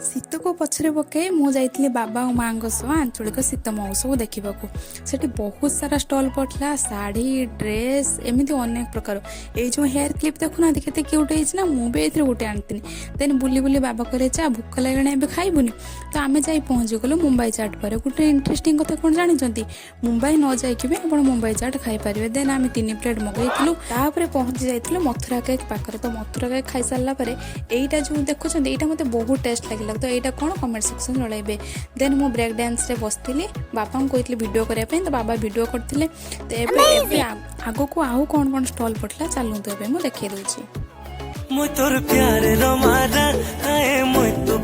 ଶୀତ को पछरे पकई मु जाइଥିଲି बाबा और माँ सह आंचलिक शीत महोत्सव देखा सेठी बहुत सारा स्टॉल पड़ता शाढ़ी ड्रेस एमती अनेक प्रकार ये जो हेयर क्लिप देखुना केते क्यूट है मुझे गोटे आनी देन बुली बुली बाबा करे चा भूक लगे ए खाइबुनी तो आम जा पहुँची गलु मुंबई चाट पर गोटे इंटरेस्टिंग कथा कौन जानते मुंबई न जाइए भी आप मुंबई चाट खाईपारे देन आम 3 प्लेट मगेलु पहुँची जाइए मथुरा केक पाखे तो मथुरा केक खाई सारा पर यहीटा जो देखुं यहाँ मत बहुत टेस्ट लगे तो यहाँ कौन कमेंट सेक्शन जल्दी देन मु ब्रेक डांस रे बसती बाबा को कहती वीडियो करने तो बाबा वीडियो करते तो आग को आउ कौन कौन स्टॉल पड़ता चलू तो मुझे देखे दूसरी मुझ तोर प्यार रमारा आए मुझ तो